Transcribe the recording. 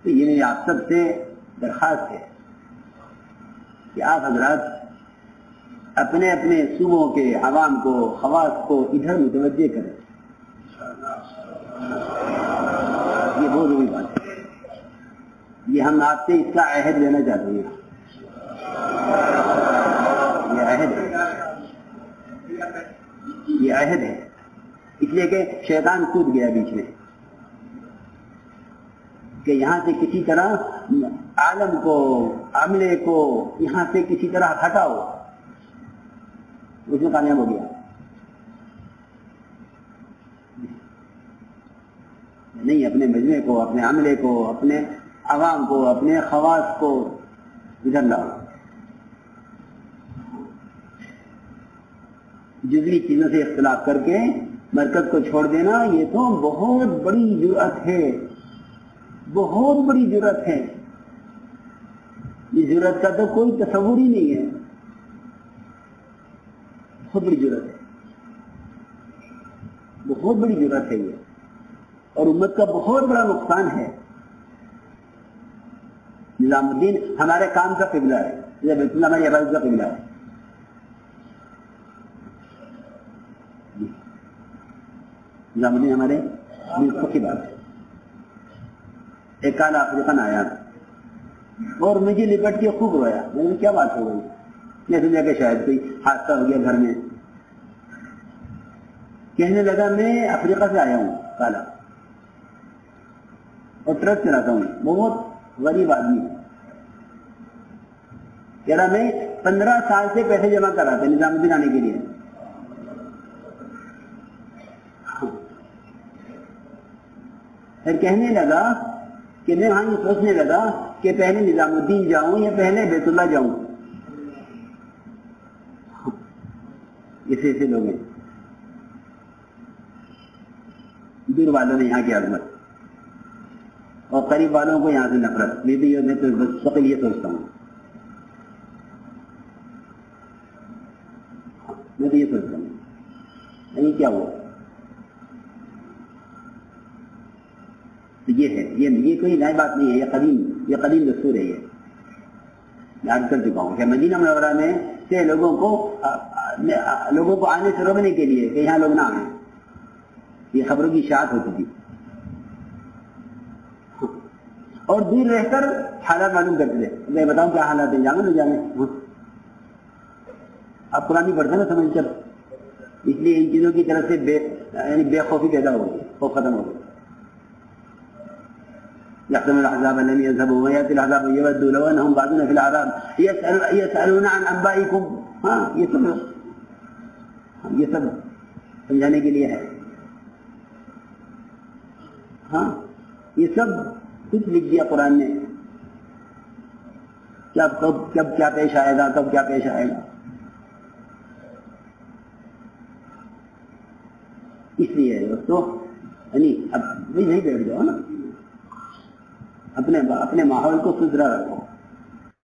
تو یہ میری آپ سب سے درخواست ہے کہ آپ حضرات اپنے اپنے صوبوں کے عوام کو، خواص کو ادھر متوجہ کریں. یہ بہت ضروری بات ہے. یہ ہم آپ سے اس کا عہد لینا چاہتے ہیں. یہ عہد ہے، یہ عہد ہے. اس لیے کہ شیطان کود گیا بیچ میں کہ یہاں سے کسی طرح عالم کو، عملے کو یہاں سے کسی طرح ہٹاؤ. اس میں کامیاب ہو گیا. نہیں، اپنے مجمع کو، اپنے عملے کو، اپنے عوام کو، اپنے خواص کو ادھر لاؤ. جزوی چیزوں سے اختلاف کر کے مرکز کو چھوڑ دینا، یہ تو بہت بڑی جرأت ہے، بہت بڑی جرأت ہے. اس جرأت کا تو کوئی تصور ہی نہیں ہے. بہت بڑی جرأت ہے، بہت بڑی جرأت ہے یہ، اور امت کا بہت بڑا نقصان ہے. نظام الدین ہمارے کام کا قبلہ ہے، بیت اللہ ہماری عبادت کا قبلہ ہے. نظام الدین ہمارے ملک کی بات ہے. ایک کالا افریقن آیا اور مجھے لپٹ کے خوب رویا. میں نے کیا بات ہو گئی؟ میں سمجھا کہ شاید کوئی حادثہ ہو گیا گھر میں. کہنے لگا میں افریقہ سے آیا ہوں کالا، اور ٹرک چلاتا ہوں، بہت غریب آدمی. کہہ رہا میں 15 سال سے پیسے جمع کر رہا تھا نظام الدین آنے کے لیے. پھر کہنے لگا کہ میں وہاں یہ سوچنے لگا کہ پہلے نظام الدین جاؤں یا پہلے بیت اللہ جاؤں. ایسے لوگ ہیں. دور والوں نے یہاں کی عظمت اور قریب والوں کو یہاں سے نفرت. میں تو مستقل یہ سوچتا ہوں، میں تو یہ سوچتا ہوں نہیں کیا ہوا. تو یہ ہے، یہ کوئی نئی بات نہیں ہے، یہ قدیم دستور ہے. یہ میں عرض کر چکا ہوں کہ مدینہ منورہ میں سے لوگوں کو آنے سے روکنے کے لیے کہ یہاں لوگ نہ آئیں، یہ خبروں کی اشاعت ہوتی تھی. اور دور رہ کر حالات معلوم کرتے تھے. میں بتاؤں کیا حالات ہیں، جانے نہ جانے. آپ قرآن نہیں پڑھتے نا سمجھ کر، اس لیے ان چیزوں کی طرف سے بے خوفی پیدا ہو گئی، خوف ختم ہو گئی. يحسن الأحزاب لم يذهبوا ويأتي الأحزاب يودوا لو أنهم بعدون في الأعراب يسألون عن أنبائكم. یہ سب سمجھانے کے لیے ہے. یہ سب کچھ لکھ دیا قرآن نے، کب کیا پیش آئے گا، کب کیا پیش آئے گا. اس لیے دوستو اب نہیں بیٹھ جاؤ نا، اپنے ماحول کو ستھرا رکھو.